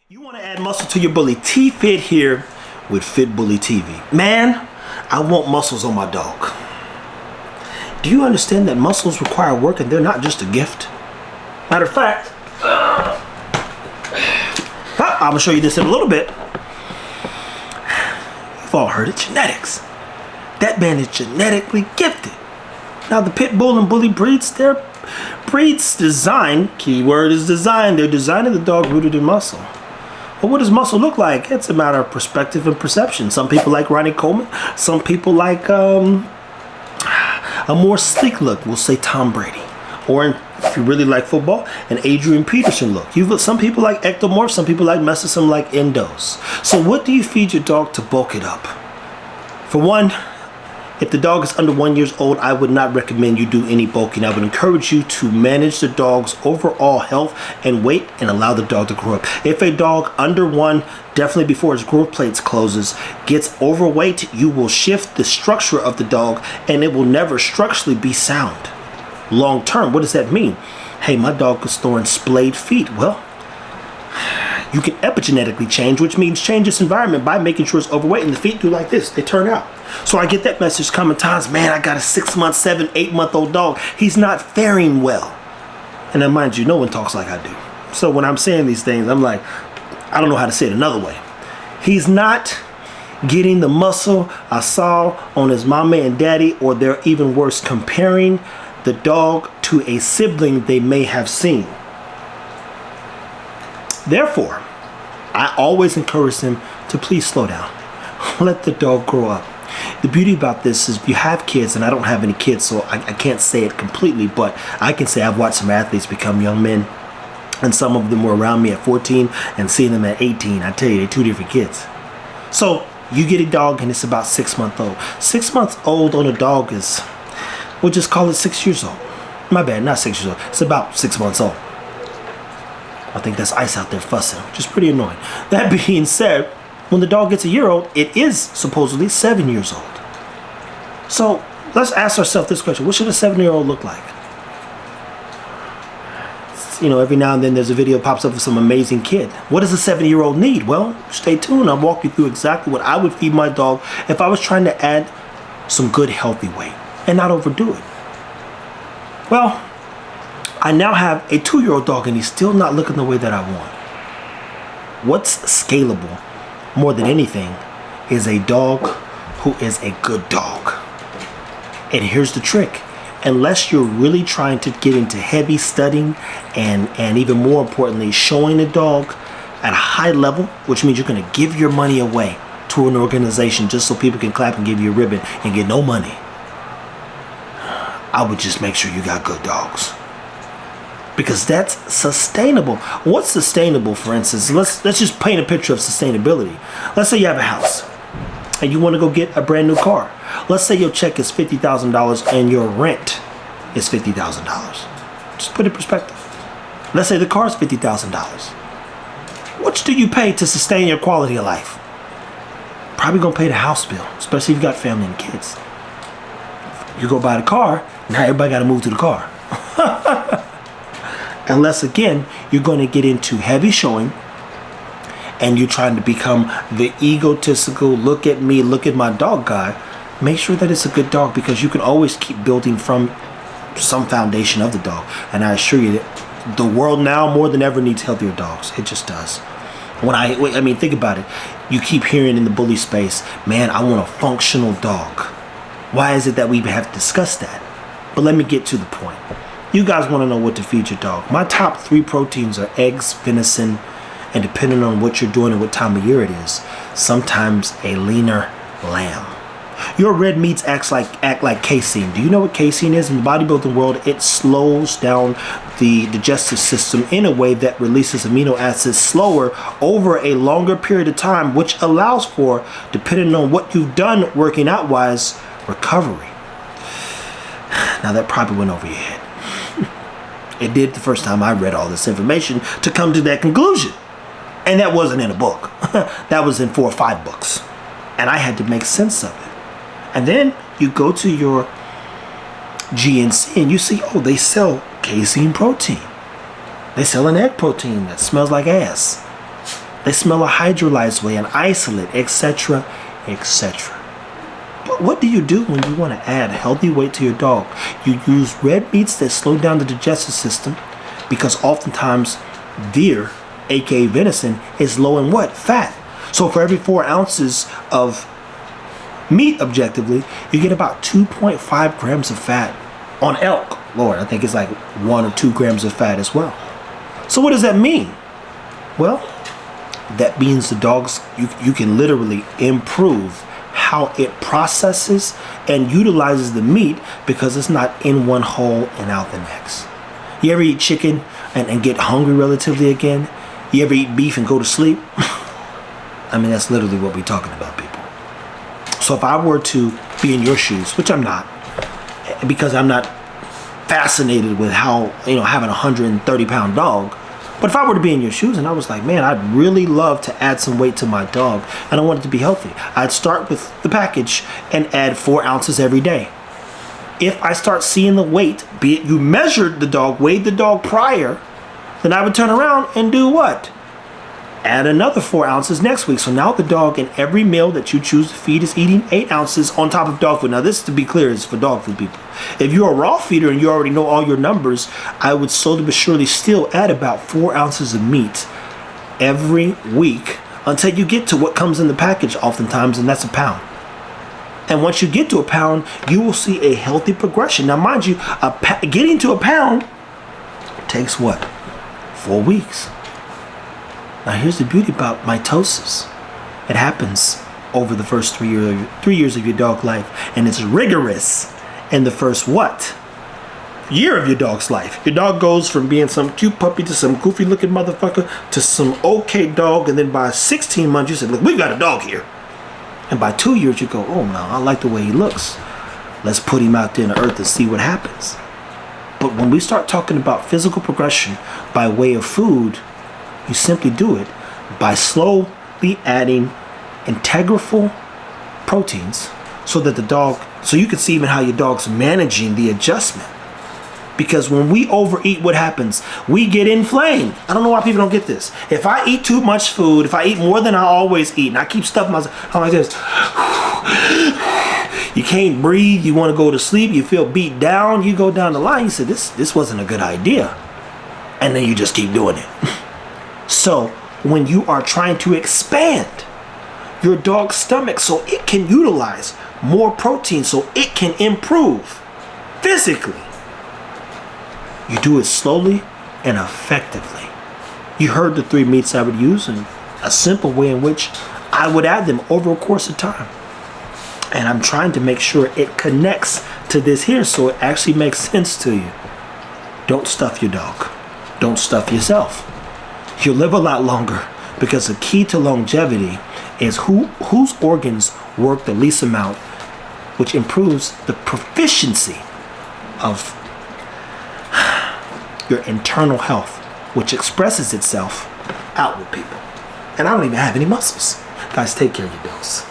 You want to add muscle to your bully? T-Fit here with Fit Bully TV. Man, I want muscles on my dog. Do you understand that muscles require work and they're not just a gift? Matter of fact, I'm going to show you this in a little bit. You've all heard of genetics. That man is genetically gifted. Now the pit bull and bully breeds, their breeds design, keyword is design, they're designing the dog rooted in muscle. Well, what does muscle look like? It's a matter of perspective and perception. Some people like Ronnie Coleman. Some people like a more sleek look. We'll say Tom Brady. Or if you really like football, an Adrian Peterson look. Some people like ectomorphs. Some people like messes. Some like endos. So what do you feed your dog to bulk it up? For one, if the dog is under 1 year old, I would not recommend you do any bulking. I would encourage you to manage the dog's overall health and weight and allow the dog to grow up. If a dog under 1, definitely before his growth plates closes, gets overweight, you will shift the structure of the dog and it will never structurally be sound. Long term, what does that mean? Hey, my dog is throwing splayed feet. Well, you can epigenetically change, which means change its environment by making sure it's overweight, and the feet do like this, they turn out. So I get that message common times, man, I got a 6 month, 7, 8 month old dog. He's not faring well. And then mind you, no one talks like I do. So when I'm saying these things, I'm like, I don't know how to say it another way. He's not getting the muscle I saw on his mama and daddy, or they're even worse, comparing the dog to a sibling they may have seen. Therefore, I always encourage them to please slow down. Let the dog grow up. The beauty about this is if you have kids, and I don't have any kids, so I can't say it completely, but I can say I've watched some athletes become young men, and some of them were around me at 14 and seeing them at 18. I tell you, they're two different kids. So you get a dog and it's about 6 months old. 6 months old on a dog is, we'll just call it 6 years old. My bad, not 6 years old. It's about 6 months old. I think that's ice out there fussing, which is pretty annoying. That being said, when the dog gets a year old, it is supposedly 7 years old. So let's ask ourselves this question. What should a 7-year-old look like? You know, every now and then there's a video pops up of some amazing kid. What does a 7-year-old need? Well, stay tuned. I'll walk you through exactly what I would feed my dog if I was trying to add some good healthy weight and not overdo it. Well, I now have a 2-year-old dog and he's still not looking the way that I want. What's scalable more than anything is a dog who is a good dog. And here's the trick. Unless you're really trying to get into heavy studying and even more importantly, showing a dog at a high level, which means you're going to give your money away to an organization just so people can clap and give you a ribbon and get no money, I would just make sure you got good dogs. Because that's sustainable. What's sustainable, for instance? Let's just paint a picture of sustainability. Let's say you have a house and you want to go get a brand new car. Let's say your check is $50,000 and your rent is $50,000. Just put it in perspective. Let's say the car is $50,000. What do you pay to sustain your quality of life? Probably gonna pay the house bill, especially if you got family and kids. You go buy the car, now everybody gotta move to the car. Unless, again, you're going to get into heavy showing and you're trying to become the egotistical, look at me, look at my dog guy. Make sure that it's a good dog, because you can always keep building from some foundation of the dog. And I assure you that the world now more than ever needs healthier dogs. It just does. I mean, think about it. You keep hearing in the bully space, man, I want a functional dog. Why is it that we even have to discuss that? But let me get to the point. You guys want to know what to feed your dog. My top 3 proteins are eggs, venison, and depending on what you're doing and what time of year it is, sometimes a leaner lamb. Your red meats act like casein. Do you know what casein is? In the bodybuilding world, it slows down the digestive system in a way that releases amino acids slower over a longer period of time, which allows for, depending on what you've done working out wise, recovery. Now that probably went over your head. It did the first time I read all this information to come to that conclusion. And that wasn't in a book. That was in 4 or 5 books. And I had to make sense of it. And then you go to your GNC and you see, oh, they sell casein protein. They sell an egg protein that smells like ass. They smell a hydrolyzed whey, an isolate, etc., etc. But what do you do when you want to add healthy weight to your dog? You use red meats that slow down the digestive system, because oftentimes deer, aka venison, is low in what? Fat. So for every 4 ounces of meat, objectively, you get about 2.5 grams of fat. On elk, Lord, I think it's like 1 or 2 grams of fat as well. So what does that mean? Well, that means the dogs, you can literally improve how it processes and utilizes the meat, because it's not in one hole and out the next. You ever eat chicken and get hungry relatively again? You ever eat beef and go to sleep? I mean, that's literally what we're talking about, people. So if I were to be in your shoes, which I'm not, because I'm not fascinated with how, having a 130-pound dog, but if I were to be in your shoes and I was like, man, I'd really love to add some weight to my dog and I want it to be healthy, I'd start with the package and add 4 ounces every day. If I start seeing the weight, be it you measured the dog, weighed the dog prior, then I would turn around and do what? Add another 4 ounces next week. So now the dog in every meal that you choose to feed is eating 8 ounces on top of dog food. Now this, to be clear, is for dog food people. If you're a raw feeder and you already know all your numbers, I would slowly but surely still add about 4 ounces of meat every week until you get to what comes in the package oftentimes, and that's a pound. And once you get to a pound, you will see a healthy progression. Now mind you, getting to a pound takes what? 4 weeks. Now here's the beauty about mitosis. It happens over the first 3 years of your dog life, and it's rigorous in the first what? Year of your dog's life. Your dog goes from being some cute puppy to some goofy looking motherfucker to some okay dog, and then by 16 months you say, look, we've got a dog here. And by 2 years you go, oh no, I like the way he looks. Let's put him out there in the earth and see what happens. But when we start talking about physical progression by way of food, you simply do it by slowly adding integral proteins so that so you can see even how your dog's managing the adjustment. Because when we overeat, what happens? We get inflamed. I don't know why people don't get this. If I eat too much food, if I eat more than I always eat, and I keep stuffing myself, I'm like this. You can't breathe, you want to go to sleep, you feel beat down, you go down the line, you say, this wasn't a good idea. And then you just keep doing it. So when you are trying to expand your dog's stomach so it can utilize more protein, so it can improve physically, you do it slowly and effectively. You heard the 3 meats I would use and a simple way in which I would add them over a course of time. And I'm trying to make sure it connects to this here so it actually makes sense to you. Don't stuff your dog. Don't stuff yourself. You'll live a lot longer, because the key to longevity is whose organs work the least amount, which improves the proficiency of your internal health, which expresses itself out with people. And I don't even have any muscles. Guys, take care of your dogs.